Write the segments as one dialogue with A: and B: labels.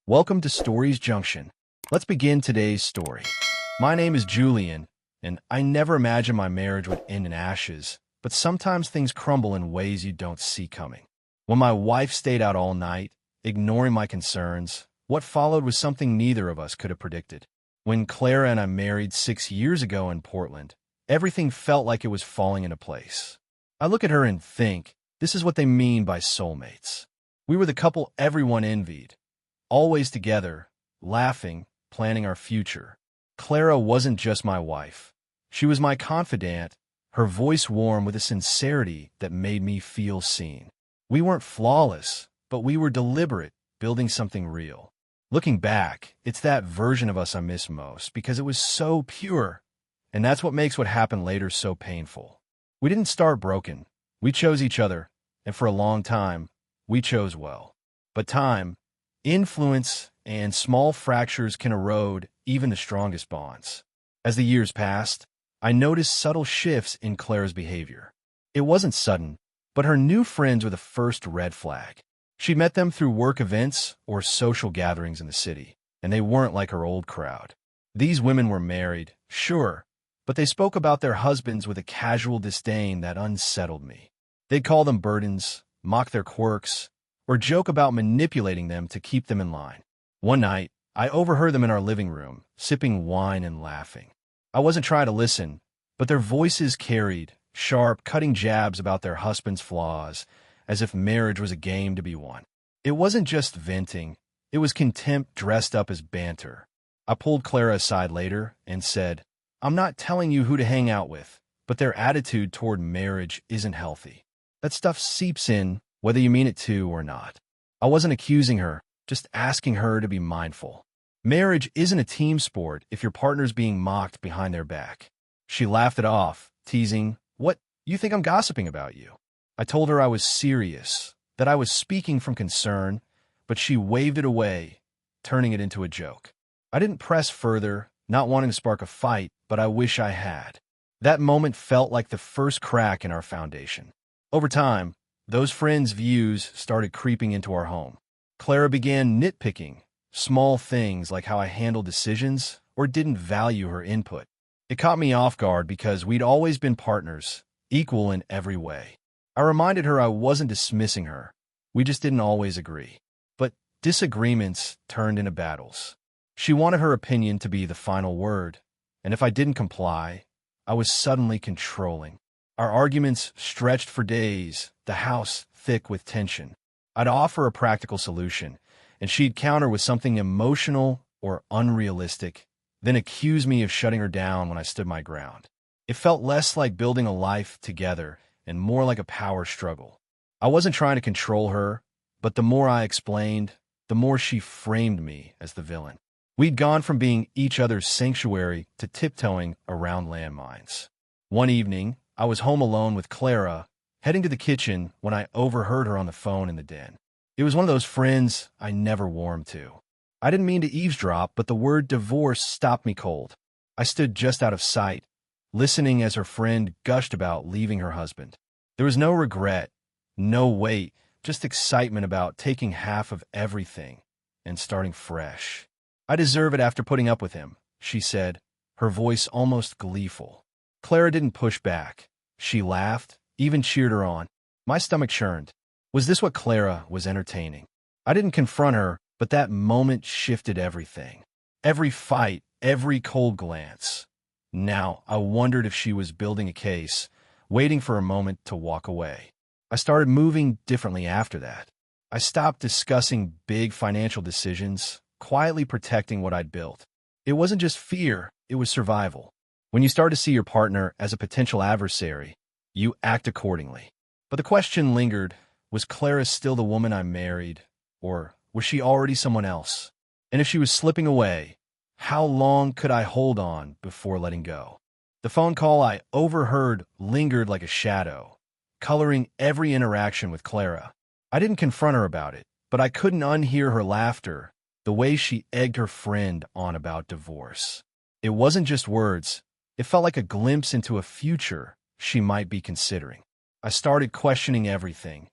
A: Welcome to Stories Junction. Let's begin today's story. My name is Julian, and I never imagined my marriage would end in ashes, but sometimes things crumble in ways you don't see coming. When my wife stayed out all night, ignoring my concerns, what followed was something neither of us could have predicted. When Clara and I married 6 years ago in Portland, everything felt like it was falling into place. I look at her and think, this is what they mean by soulmates. We were the couple everyone envied. Always together, laughing, planning our future. Clara wasn't just my wife. She was my confidant, her voice warm with a sincerity that made me feel seen. We weren't flawless, but we were deliberate, building something real. Looking back, it's that version of us I miss most because it was so pure. And that's what makes what happened later so painful. We didn't start broken. We chose each other, and for a long time, we chose well. But time, influence, and small fractures can erode even the strongest bonds. As the years passed, I noticed subtle shifts in Clara's behavior. It wasn't sudden, but her new friends were the first red flag. She met them through work events or social gatherings in the city, and they weren't like her old crowd. These women were married, sure, but they spoke about their husbands with a casual disdain that unsettled me. They'd call them burdens, mock their quirks, or joke about manipulating them to keep them in line. One night, I overheard them in our living room, sipping wine and laughing. I wasn't trying to listen, but their voices carried, sharp, cutting jabs about their husband's flaws, as if marriage was a game to be won. It wasn't just venting, it was contempt dressed up as banter. I pulled Clara aside later and said, "I'm not telling you who to hang out with, but their attitude toward marriage isn't healthy. That stuff seeps in, whether you mean it to or not." I wasn't accusing her, just asking her to be mindful. Marriage isn't a team sport if your partner's being mocked behind their back. She laughed it off, teasing, "What, you think I'm gossiping about you?" I told her I was serious, that I was speaking from concern, but she waved it away, turning it into a joke. I didn't press further, not wanting to spark a fight, but I wish I had. That moment felt like the first crack in our foundation. Over time, those friends' views started creeping into our home. Clara began nitpicking, small things like how I handled decisions or didn't value her input. It caught me off guard because we'd always been partners, equal in every way. I reminded her I wasn't dismissing her. We just didn't always agree. But disagreements turned into battles. She wanted her opinion to be the final word, and if I didn't comply, I was suddenly controlling. Our arguments stretched for days, the house thick with tension. I'd offer a practical solution, and she'd counter with something emotional or unrealistic, then accuse me of shutting her down when I stood my ground. It felt less like building a life together and more like a power struggle. I wasn't trying to control her, but the more I explained, the more she framed me as the villain. We'd gone from being each other's sanctuary to tiptoeing around landmines. One evening, I was home alone with Clara, heading to the kitchen when I overheard her on the phone in the den. It was one of those friends I never warmed to. I didn't mean to eavesdrop, but the word divorce stopped me cold. I stood just out of sight, listening as her friend gushed about leaving her husband. There was no regret, no weight, just excitement about taking half of everything and starting fresh. "I deserve it after putting up with him," she said, her voice almost gleeful. Clara didn't push back. She laughed, even cheered her on. My stomach churned. Was this what Clara was entertaining? I didn't confront her, but that moment shifted everything. Every fight, every cold glance. Now, I wondered if she was building a case, waiting for a moment to walk away. I started moving differently after that. I stopped discussing big financial decisions, quietly protecting what I'd built. It wasn't just fear, it was survival. When you start to see your partner as a potential adversary, you act accordingly. But the question lingered, was Clara still the woman I married, or was she already someone else? And if she was slipping away, how long could I hold on before letting go? The phone call I overheard lingered like a shadow, coloring every interaction with Clara. I didn't confront her about it, but I couldn't unhear her laughter, the way she egged her friend on about divorce. It wasn't just words. It felt like a glimpse into a future she might be considering. I started questioning everything.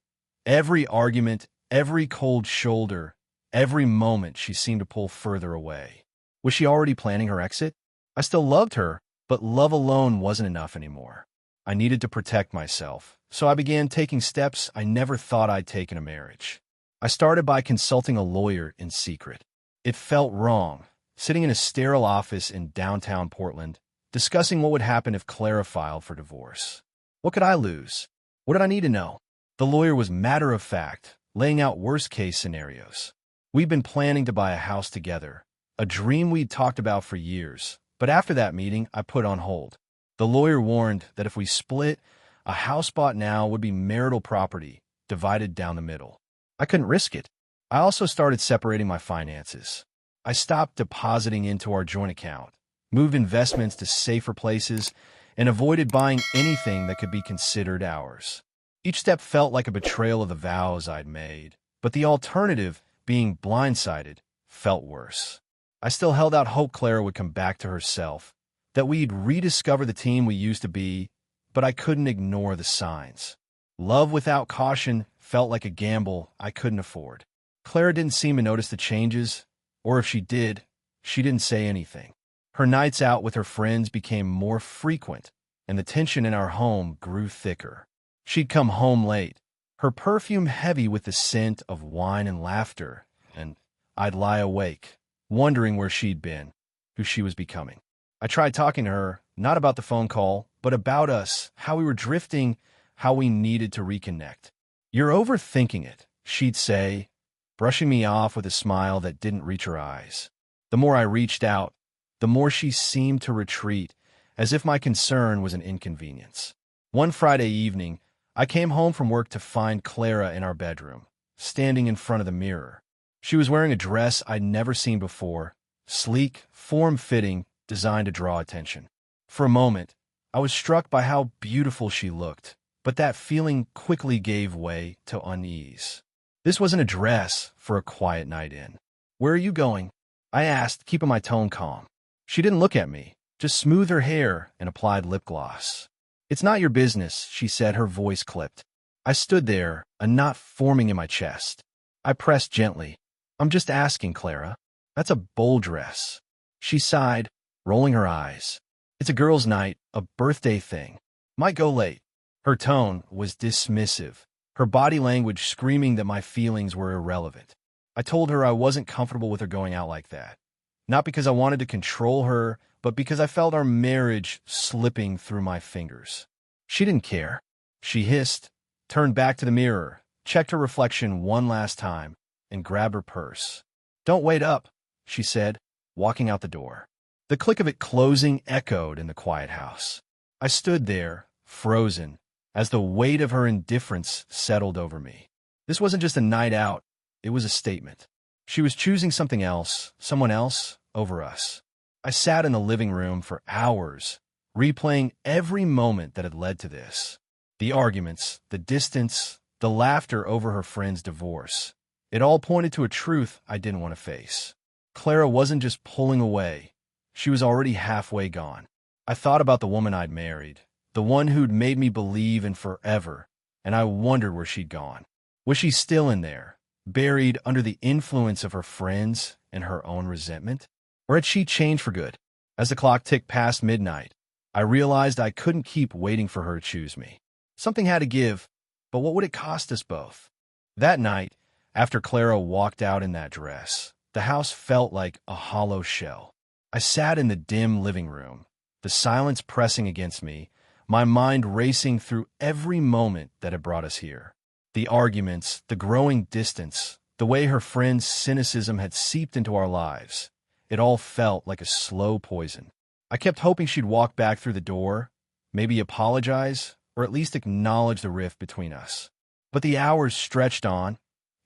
A: Every argument, every cold shoulder, Every moment she seemed to pull further away. Was she already planning her exit? I still loved her, but love alone wasn't enough anymore. I needed to protect myself, so I began taking steps I never thought I'd take in a marriage. I started by consulting a lawyer in secret. It felt wrong, sitting in a sterile office in downtown Portland, discussing what would happen if Clara filed for divorce. What could I lose? What did I need to know? The lawyer was matter-of-fact, laying out worst-case scenarios. We'd been planning to buy a house together, a dream we'd talked about for years, but after that meeting, I put on hold. The lawyer warned that if we split, a house bought now would be marital property, divided down the middle. I couldn't risk it. I also started separating my finances. I stopped depositing into our joint account, moved investments to safer places, and avoided buying anything that could be considered ours. Each step felt like a betrayal of the vows I'd made, but the alternative, being blindsided, felt worse. I still held out hope Clara would come back to herself, that we'd rediscover the team we used to be, but I couldn't ignore the signs. Love without caution felt like a gamble I couldn't afford. Clara didn't seem to notice the changes, or if she did, she didn't say anything. Her nights out with her friends became more frequent, and the tension in our home grew thicker. She'd come home late, her perfume heavy with the scent of wine and laughter, and I'd lie awake, wondering where she'd been, who she was becoming. I tried talking to her, not about the phone call, but about us, how we were drifting, how we needed to reconnect. "You're overthinking it," she'd say, brushing me off with a smile that didn't reach her eyes. The more I reached out, the more she seemed to retreat, as if my concern was an inconvenience. One Friday evening, I came home from work to find Clara in our bedroom, standing in front of the mirror. She was wearing a dress I'd never seen before, sleek, form-fitting, designed to draw attention. For a moment, I was struck by how beautiful she looked, but that feeling quickly gave way to unease. This wasn't a dress for a quiet night in. "Where are you going?" I asked, keeping my tone calm. She didn't look at me, just smoothed her hair and applied lip gloss. "It's not your business," she said, her voice clipped. I stood there, a knot forming in my chest. I pressed gently. "I'm just asking, Clara. That's a bold dress." She sighed, rolling her eyes. "It's a girl's night, a birthday thing. Might go late." Her tone was dismissive, her body language screaming that my feelings were irrelevant. I told her I wasn't comfortable with her going out like that. Not because I wanted to control her, but because I felt our marriage slipping through my fingers. She didn't care. She hissed, turned back to the mirror, checked her reflection one last time, and grabbed her purse. "Don't wait up," she said, walking out the door. The click of it closing echoed in the quiet house. I stood there, frozen, as the weight of her indifference settled over me. This wasn't just a night out, it was a statement. She was choosing something else, someone else, over us. I sat in the living room for hours, replaying every moment that had led to this. The arguments, the distance, the laughter over her friend's divorce. It all pointed to a truth I didn't want to face. Clara wasn't just pulling away. She was already halfway gone. I thought about the woman I'd married, the one who'd made me believe in forever, and I wondered where she'd gone. Was she still in there, buried under the influence of her friends and her own resentment? Or had she changed for good? As the clock ticked past midnight, I realized I couldn't keep waiting for her to choose me. Something had to give, but what would it cost us both? That night, after Clara walked out in that dress, the house felt like a hollow shell. I sat in the dim living room, the silence pressing against me, my mind racing through every moment that had brought us here. The arguments, the growing distance, the way her friend's cynicism had seeped into our lives. It all felt like a slow poison. I kept hoping she'd walk back through the door, maybe apologize, or at least acknowledge the rift between us. But the hours stretched on,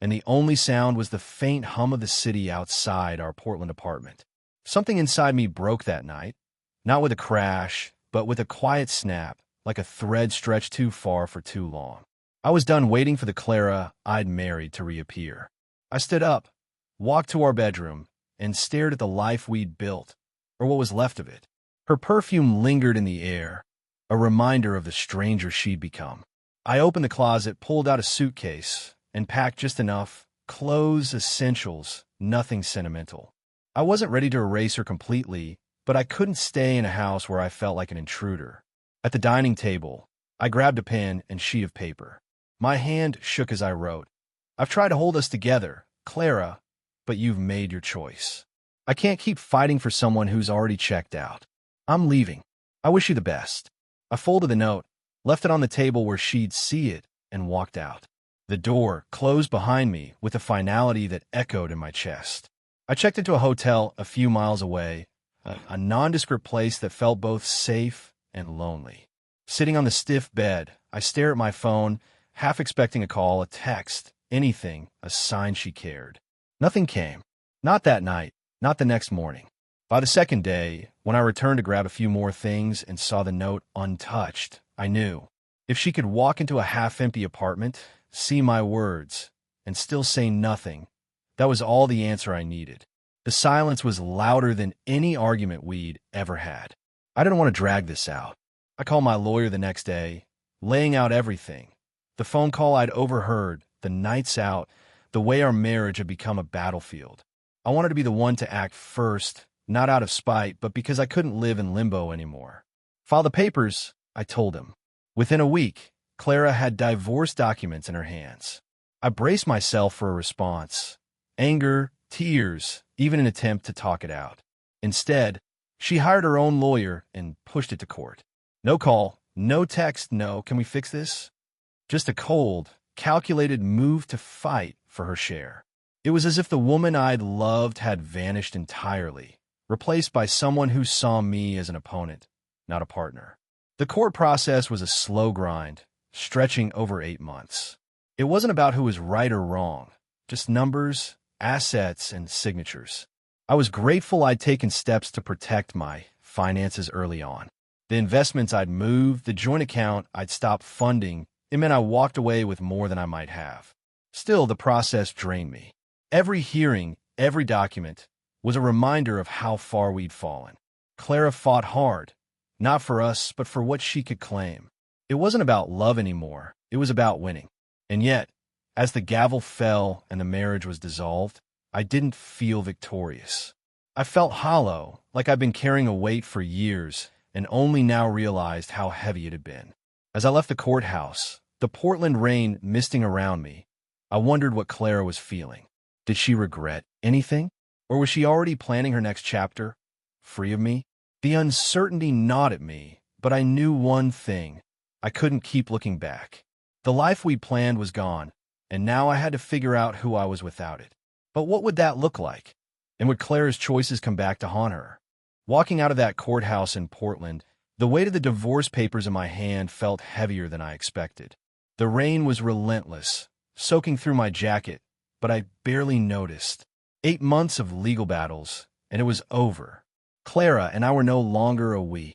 A: and the only sound was the faint hum of the city outside our Portland apartment. Something inside me broke that night, not with a crash, but with a quiet snap, like a thread stretched too far for too long. I was done waiting for the Clara I'd married to reappear. I stood up, walked to our bedroom, and stared at the life we'd built, or what was left of it. Her perfume lingered in the air, a reminder of the stranger she'd become. I opened the closet, pulled out a suitcase, and packed just enough, Clothes, essentials, nothing sentimental. I wasn't ready to erase her completely, but I couldn't stay in a house where I felt like an intruder. At the dining table, I grabbed a pen and sheet of paper. My hand shook as I wrote, "I've tried to hold us together, Clara, but you've made your choice. I can't keep fighting for someone who's already checked out. I'm leaving. I wish you the best." I folded the note, left it on the table where she'd see it, and walked out. The door closed behind me with a finality that echoed in my chest. I checked into a hotel a few miles away, a nondescript place that felt both safe and lonely. Sitting on the stiff bed, I stared at my phone, half expecting a call, a text, anything, a sign she cared. Nothing came. Not that night, not the next morning. By the second day, when I returned to grab a few more things and saw the note untouched, I knew. If she could walk into a half-empty apartment, see my words, and still say nothing, that was all the answer I needed. The silence was louder than any argument we'd ever had. I didn't want to drag this out. I called my lawyer the next day, laying out everything. The phone call I'd overheard, the nights out, the way our marriage had become a battlefield. I wanted to be the one to act first, not out of spite, but because I couldn't live in limbo anymore. "File the papers," I told him. Within a week, Clara had divorce documents in her hands. I braced myself for a response. Anger, tears, even an attempt to talk it out. Instead, she hired her own lawyer and pushed it to court. No call, no text, no "can we fix this?" Just a cold, calculated move to fight for her share. It was as if the woman I'd loved had vanished entirely, replaced by someone who saw me as an opponent, not a partner. The court process was a slow grind, stretching over 8 months. It wasn't about who was right or wrong, just numbers, assets, and signatures. I was grateful I'd taken steps to protect my finances early on. The investments I'd moved, the joint account I'd stopped funding, it meant I walked away with more than I might have. Still, the process drained me. Every hearing, every document, was a reminder of how far we'd fallen. Clara fought hard, not for us, but for what she could claim. It wasn't about love anymore, it was about winning. And yet, as the gavel fell and the marriage was dissolved, I didn't feel victorious. I felt hollow, like I'd been carrying a weight for years, and only now realized how heavy it had been. As I left the courthouse, the Portland rain misting around me, I wondered what Clara was feeling. Did she regret anything? Or was she already planning her next chapter, free of me? The uncertainty gnawed at me, but I knew one thing. I couldn't keep looking back. The life we'd planned was gone, and now I had to figure out who I was without it. But what would that look like? And would Clara's choices come back to haunt her? Walking out of that courthouse in Portland, the weight of the divorce papers in my hand felt heavier than I expected. The rain was relentless, soaking through my jacket, but I barely noticed. 8 months of legal battles, and it was over. Clara and I were no longer a we.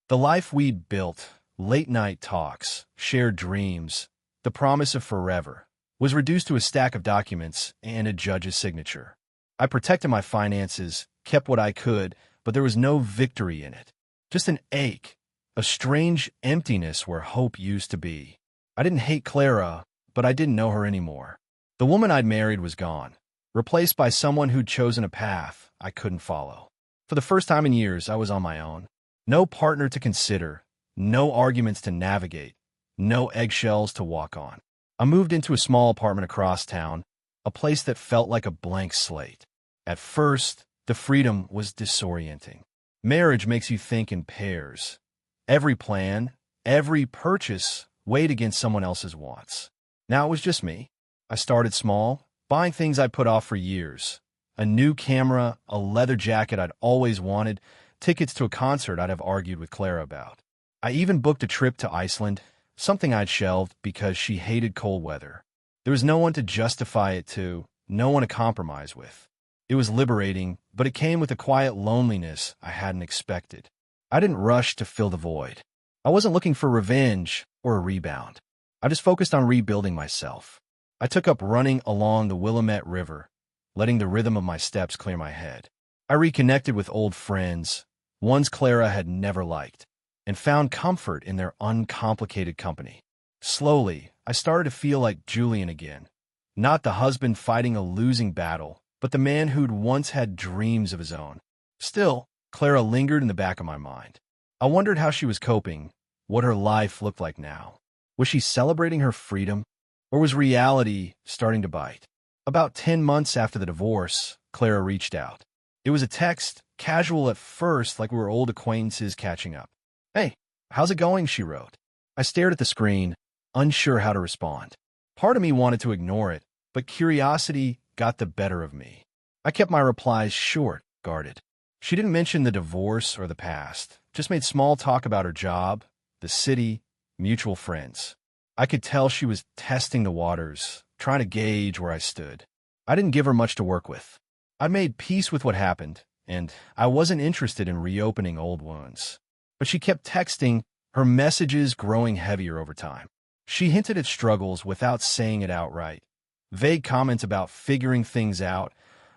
A: The life we'd built, late-night talks, shared dreams, the promise of forever, was reduced to a stack of documents and a judge's signature. I protected my finances, kept what I could, but there was no victory in it. Just an ache, a strange emptiness where hope used to be. I didn't hate Clara, but I didn't know her anymore. The woman I'd married was gone, replaced by someone who'd chosen a path I couldn't follow. For the first time in years, I was on my own. No partner to consider, no arguments to navigate, no eggshells to walk on. I moved into a small apartment across town, a place that felt like a blank slate. At first, the freedom was disorienting. Marriage makes you think in pairs. Every plan, every purchase weighed against someone else's wants. Now it was just me. I started small, buying things I'd put off for years. A new camera, a leather jacket I'd always wanted, tickets to a concert I'd have argued with Clara about. I even booked a trip to Iceland, something I'd shelved because she hated cold weather. There was no one to justify it to, no one to compromise with. It was liberating, but it came with a quiet loneliness I hadn't expected. I didn't rush to fill the void. I wasn't looking for revenge or a rebound. I just focused on rebuilding myself. I took up running along the Willamette River, letting the rhythm of my steps clear my head. I reconnected with old friends, ones Clara had never liked, and found comfort in their uncomplicated company. Slowly, I started to feel like Julian again, Not the husband fighting a losing battle, but the man who'd once had dreams of his own. Still, Clara lingered in the back of my mind. I wondered how she was coping, what her life looked like now. Was she celebrating her freedom, or was reality starting to bite? About 10 months after the divorce, Clara reached out. It was a text, casual at first, like we were old acquaintances catching up. "Hey, how's it going?" she wrote. I stared at the screen, unsure how to respond. Part of me wanted to ignore it, but curiosity got the better of me. I kept my replies short, guarded. She didn't mention the divorce or the past, just made small talk about her job, the city, mutual friends. I could tell she was testing the waters, trying to gauge where I stood. I didn't give her much to work with. I'd made peace with what happened, and I wasn't interested in reopening old wounds. But she kept texting, her messages growing heavier over time. She hinted at struggles without saying it outright. Vague comments about figuring things out,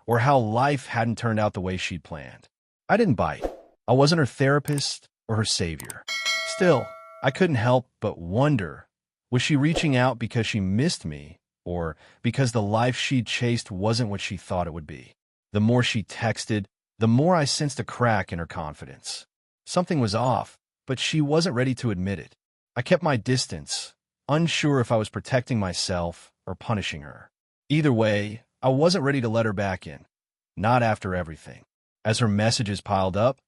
A: or how life hadn't turned out the way she'd planned. I didn't bite. I wasn't her therapist or her savior. Still, I couldn't help but wonder, was she reaching out because she missed me, or because the life she'd chased wasn't what she thought it would be? The more she texted, the more I sensed a crack in her confidence. Something was off, but she wasn't ready to admit it. I kept my distance, unsure if I was protecting myself or punishing her. Either way, I wasn't ready to let her back in. Not after everything. As her messages piled up,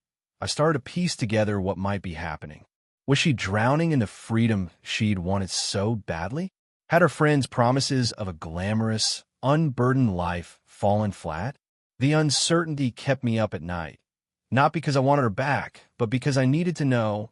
A: I started to piece together what might be happening. Was she drowning in the freedom she'd wanted so badly? Had her friends' promises of a glamorous, unburdened life fallen flat? The uncertainty kept me up at night. Not because I wanted her back, but because I needed to know,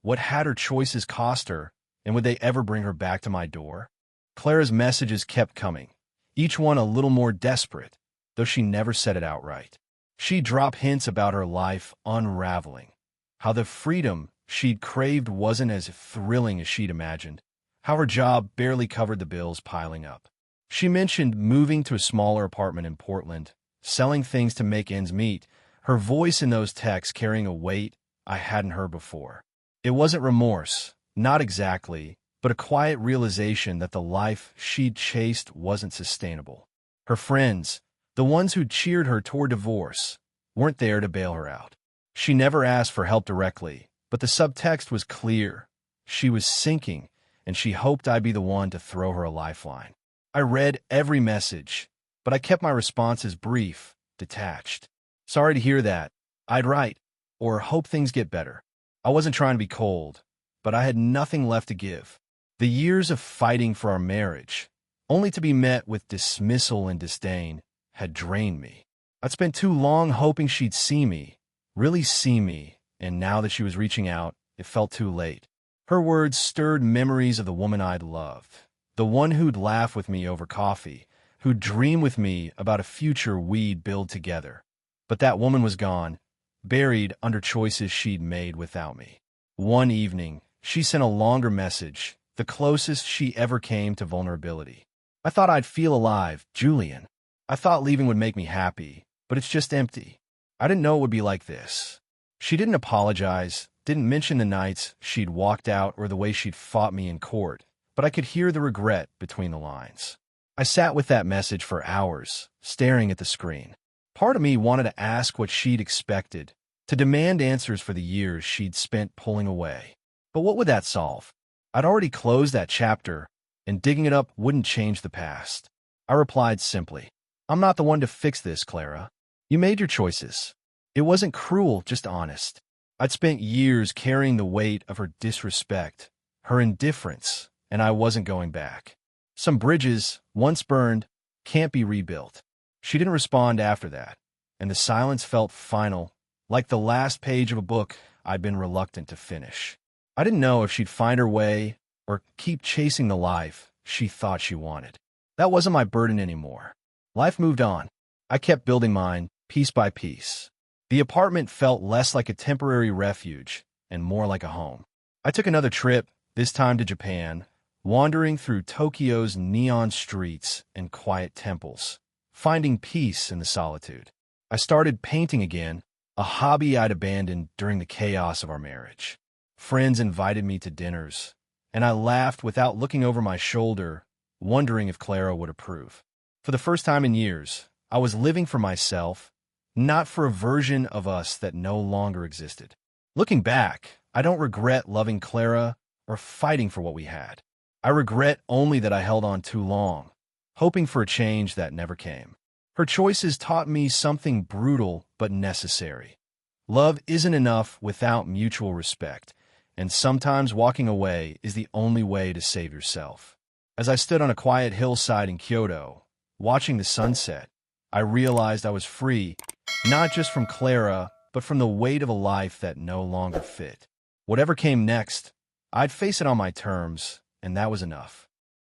A: what had her choices cost her, and would they ever bring her back to my door? Clara's messages kept coming, each one a little more desperate, though she never said it outright. She'd drop hints about her life unraveling, how the freedom she'd craved wasn't as thrilling as she'd imagined, how her job barely covered the bills piling up. She mentioned moving to a smaller apartment in Portland, selling things to make ends meet, her voice in those texts carrying a weight I hadn't heard before. It wasn't remorse, not exactly, but a quiet realization that the life she'd chased wasn't sustainable. Her friends, the ones who cheered her toward divorce, weren't there to bail her out. She never asked for help directly, but the subtext was clear. She was sinking, and she hoped I'd be the one to throw her a lifeline. I read every message, but I kept my responses brief, detached. "Sorry to hear that. I'd write, or hope things get better." I wasn't trying to be cold, but I had nothing left to give. The years of fighting for our marriage, only to be met with dismissal and disdain, had drained me. I'd spent too long hoping she'd see me, really see me, and now that she was reaching out, it felt too late. Her words stirred memories of the woman I'd loved, the one who'd laugh with me over coffee, who'd dream with me about a future we'd build together. But that woman was gone, buried under choices she'd made without me. One evening, she sent a longer message, the closest she ever came to vulnerability. "I thought I'd feel alive, Julian. I thought leaving would make me happy, but it's just empty. I didn't know it would be like this." She didn't apologize, didn't mention the nights she'd walked out or the way she'd fought me in court, but I could hear the regret between the lines. I sat with that message for hours, staring at the screen. Part of me wanted to ask what she'd expected, to demand answers for the years she'd spent pulling away. But what would that solve? I'd already closed that chapter, and digging it up wouldn't change the past. I replied simply, "I'm not the one to fix this, Clara. You made your choices." It wasn't cruel, just honest. I'd spent years carrying the weight of her disrespect, her indifference, and I wasn't going back. Some bridges, once burned, can't be rebuilt. She didn't respond after that, and the silence felt final, like the last page of a book I'd been reluctant to finish. I didn't know if she'd find her way or keep chasing the life she thought she wanted. That wasn't my burden anymore. Life moved on. I kept building mine, piece by piece. The apartment felt less like a temporary refuge and more like a home. I took another trip, this time to Japan, wandering through Tokyo's neon streets and quiet temples, finding peace in the solitude. I started painting again, a hobby I'd abandoned during the chaos of our marriage. Friends invited me to dinners, and I laughed without looking over my shoulder wondering if Clara would approve. For the first time in years, I was living for myself, not for a version of us that no longer existed. Looking back, I don't regret loving Clara or fighting for what we had. I regret only that I held on too long, hoping for a change that never came. Her choices taught me something brutal but necessary. Love isn't enough without mutual respect, and sometimes walking away is the only way to save yourself. As I stood on a quiet hillside in Kyoto, watching the sunset, I realized I was free, not just from Clara, but from the weight of a life that no longer fit. Whatever came next, I'd face it on my terms, and that was enough.